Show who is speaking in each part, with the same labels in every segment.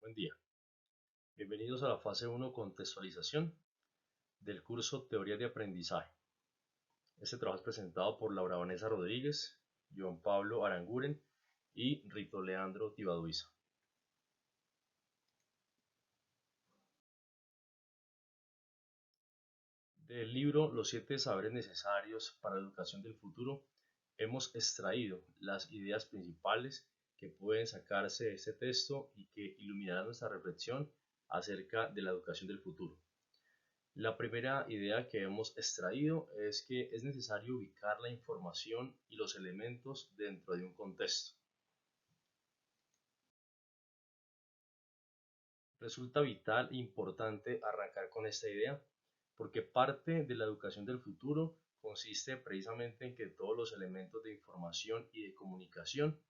Speaker 1: Buen día. Bienvenidos a la fase 1 Contextualización del curso Teoría de Aprendizaje. Este trabajo es presentado por Laura Vanessa Rodríguez, Joan Pablo Aranguren y Rito Leandro Tibaduiza. Del libro Los 7 saberes necesarios para la educación del futuro, hemos extraído las ideas principales que pueden sacarse de este texto y que iluminarán nuestra reflexión acerca de la educación del futuro. La primera idea que hemos extraído es que es necesario ubicar la información y los elementos dentro de un contexto. Resulta vital e importante arrancar con esta idea porque parte de la educación del futuro consiste precisamente en que todos los elementos de información y de comunicación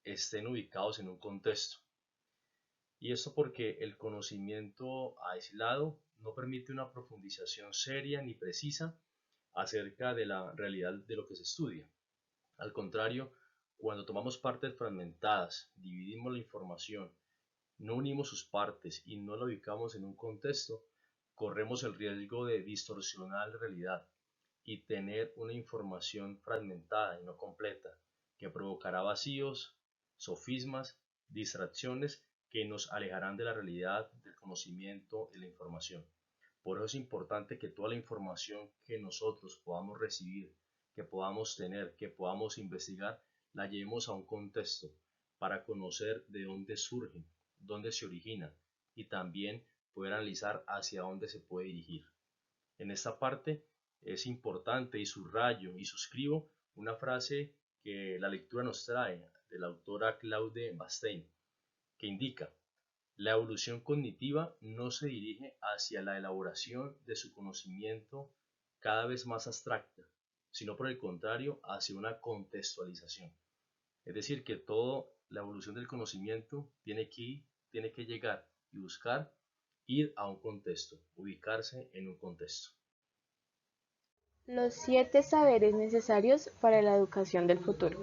Speaker 1: estén ubicados en un contexto. Y esto porque el conocimiento aislado no permite una profundización seria ni precisa acerca de la realidad de lo que se estudia. Al contrario, cuando tomamos partes fragmentadas, dividimos la información, no unimos sus partes y no la ubicamos en un contexto, corremos el riesgo de distorsionar la realidad y tener una información fragmentada y no completa, que provocará vacíos, sofismas, distracciones que nos alejarán de la realidad, del conocimiento y la información. Por eso es importante que toda la información que nosotros podamos recibir, que podamos tener, que podamos investigar, la llevemos a un contexto para conocer de dónde surgen, dónde se origina y también poder analizar hacia dónde se puede dirigir. En esta parte es importante y subrayo y suscribo una frase que la lectura nos trae de la autora Claude Bastién, que indica: la evolución cognitiva no se dirige hacia la elaboración de su conocimiento cada vez más abstracta, sino por el contrario hacia una contextualización. Es decir, que toda la evolución del conocimiento tiene que llegar y buscar ir a un contexto, ubicarse en un contexto.
Speaker 2: Los 7 saberes necesarios para la educación del futuro.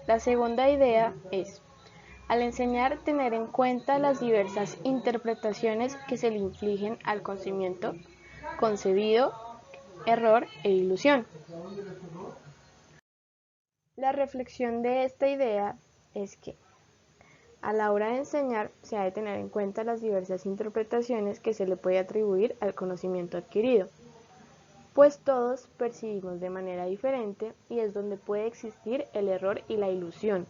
Speaker 2: La segunda idea es, al enseñar, tener en cuenta las diversas interpretaciones que se le infligen al conocimiento concebido, error e ilusión. La reflexión de esta idea es que a la hora de enseñar se ha de tener en cuenta las diversas interpretaciones que se le puede atribuir al conocimiento adquirido, pues todos percibimos de manera diferente y es donde puede existir el error y la ilusión,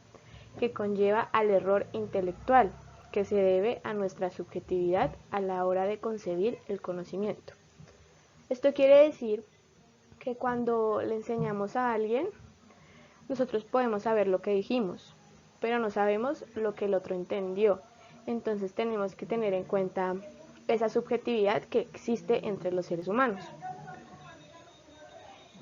Speaker 2: que conlleva al error intelectual, que se debe a nuestra subjetividad a la hora de concebir el conocimiento. Esto quiere decir que cuando le enseñamos a alguien, nosotros podemos saber lo que dijimos, pero no sabemos lo que el otro entendió. Entonces tenemos que tener en cuenta esa subjetividad que existe entre los seres humanos.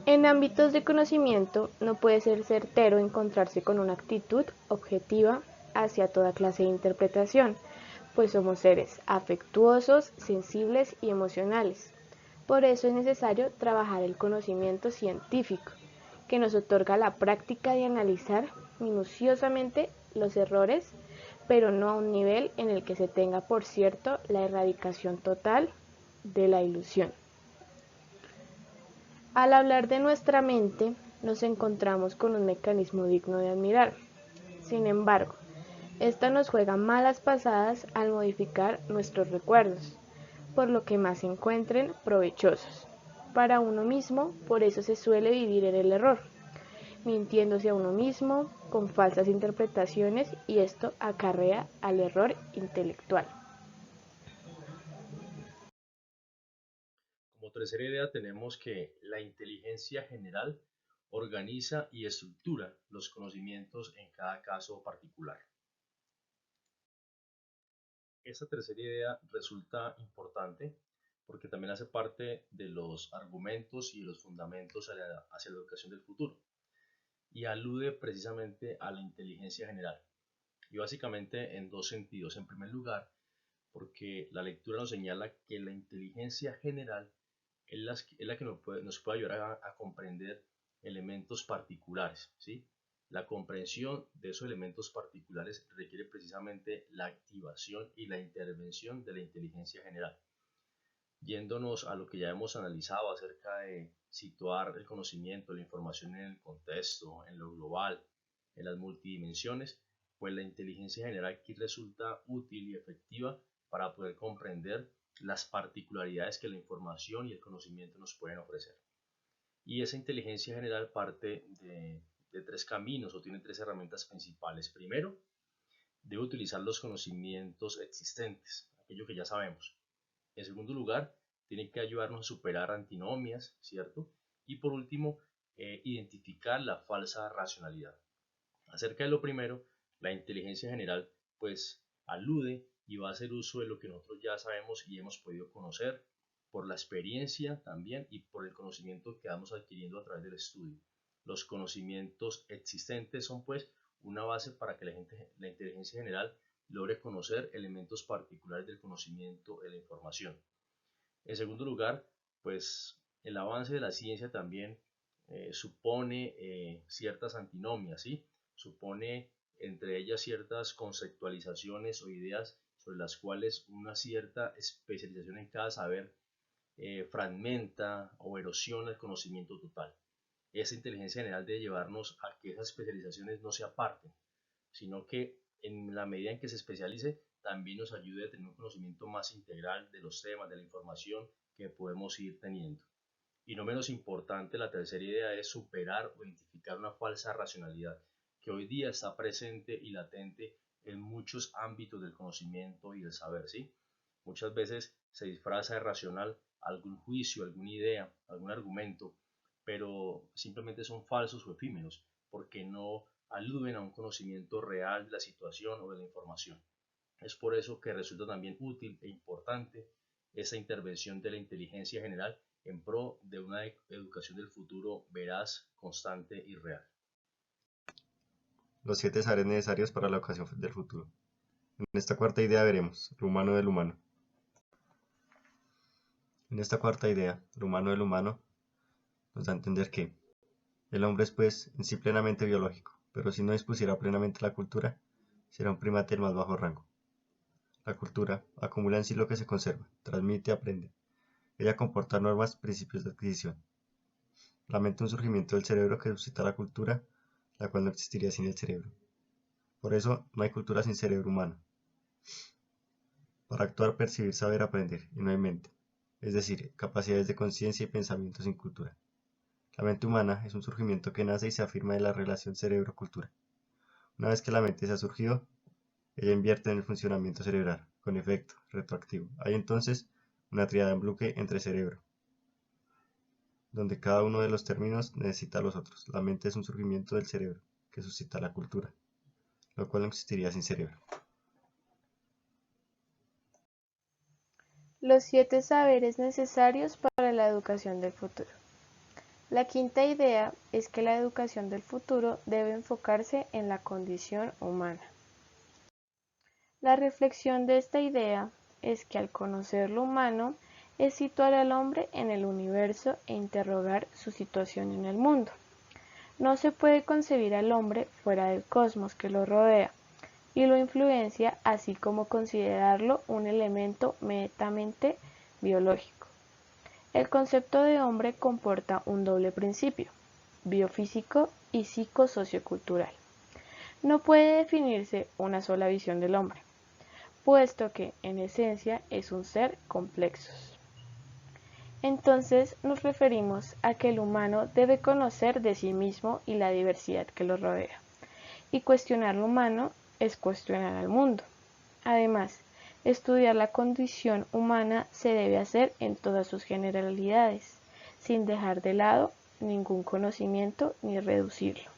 Speaker 2: En ámbitos de conocimiento no puede ser certero encontrarse con una actitud objetiva hacia toda clase de interpretación, pues somos seres afectuosos, sensibles y emocionales. Por eso es necesario trabajar el conocimiento científico, que nos otorga la práctica de analizar minuciosamente los errores, pero no a un nivel en el que se tenga por cierto la erradicación total de la ilusión. Al hablar de nuestra mente, nos encontramos con un mecanismo digno de admirar. Sin embargo, esta nos juega malas pasadas al modificar nuestros recuerdos, por lo que más se encuentren provechosos. Para uno mismo, por eso se suele vivir en el error, mintiéndose a uno mismo, con falsas interpretaciones, y esto acarrea al error intelectual.
Speaker 1: Como tercera idea tenemos que la inteligencia general organiza y estructura los conocimientos en cada caso particular. Esta tercera idea resulta importante porque también hace parte de los argumentos y de los fundamentos hacia la educación del futuro y alude precisamente a la inteligencia general. Y básicamente en dos sentidos. En primer lugar, porque la lectura nos señala que la inteligencia general es la que nos puede ayudar a comprender elementos particulares, ¿sí? La comprensión de esos elementos particulares requiere precisamente la activación y la intervención de la inteligencia general. Yéndonos a lo que ya hemos analizado acerca de situar el conocimiento, la información en el contexto, en lo global, en las multidimensiones, pues la inteligencia general aquí resulta útil y efectiva para poder comprender las particularidades que la información y el conocimiento nos pueden ofrecer. Y esa inteligencia general parte de tres caminos o tiene tres herramientas principales. Primero, debe utilizar los conocimientos existentes, aquello que ya sabemos. En segundo lugar, tiene que ayudarnos a superar antinomias, ¿cierto? Y por último, identificar la falsa racionalidad. Acerca de lo primero, la inteligencia general pues alude y va a hacer uso de lo que nosotros ya sabemos y hemos podido conocer por la experiencia también y por el conocimiento que vamos adquiriendo a través del estudio. Los conocimientos existentes son pues una base para que la inteligencia general logre conocer elementos particulares del conocimiento de la información. En segundo lugar, pues el avance de la ciencia también supone ciertas antinomias, ¿sí? Supone entre ellas ciertas conceptualizaciones o ideas sobre las cuales una cierta especialización en cada saber fragmenta o erosiona el conocimiento total. Esa inteligencia general debe llevarnos a que esas especializaciones no se aparten, sino que en la medida en que se especialice, también nos ayude a tener un conocimiento más integral de los temas, de la información que podemos ir teniendo. Y no menos importante, la tercera idea es superar o identificar una falsa racionalidad que hoy día está presente y latente en muchos ámbitos del conocimiento y del saber, ¿sí? Muchas veces se disfraza de racional algún juicio, alguna idea, algún argumento, pero simplemente son falsos o efímeros, porque no aluden a un conocimiento real de la situación o de la información. Es por eso que resulta también útil e importante esa intervención de la inteligencia general en pro de una educación del futuro veraz, constante y real.
Speaker 3: Los 7 saberes necesarios para la educación del futuro. En esta cuarta idea veremos lo humano del humano. En esta cuarta idea, lo humano del humano, nos da a entender que el hombre es pues en sí plenamente biológico, pero si no dispusiera plenamente la cultura, será un primate del más bajo rango. La cultura acumula en sí lo que se conserva, transmite, aprende. Ella comporta normas, principios de adquisición. Lamenta un surgimiento del cerebro que suscita la cultura, la cual no existiría sin el cerebro. Por eso no hay cultura sin cerebro humano. Para actuar, percibir, saber, aprender, y no hay mente, es decir, capacidades de conciencia y pensamiento sin cultura. La mente humana es un surgimiento que nace y se afirma de la relación cerebro-cultura. Una vez que la mente se ha surgido, ella invierte en el funcionamiento cerebral, con efecto retroactivo. Hay entonces una tríada en bloque entre cerebro, donde cada uno de los términos necesita a los otros. La mente es un surgimiento del cerebro, que suscita la cultura, lo cual no existiría sin cerebro.
Speaker 2: Los 7 saberes necesarios para la educación del futuro. La quinta idea es que la educación del futuro debe enfocarse en la condición humana. La reflexión de esta idea es que al conocer lo humano es situar al hombre en el universo e interrogar su situación en el mundo. No se puede concebir al hombre fuera del cosmos que lo rodea y lo influencia, así como considerarlo un elemento netamente biológico. El concepto de hombre comporta un doble principio, biofísico y psicosociocultural. No puede definirse una sola visión del hombre, puesto que en esencia es un ser complejo. Entonces nos referimos a que el humano debe conocer de sí mismo y la diversidad que lo rodea, y cuestionar lo humano es cuestionar al mundo. Además, estudiar la condición humana se debe hacer en todas sus generalidades, sin dejar de lado ningún conocimiento ni reducirlo.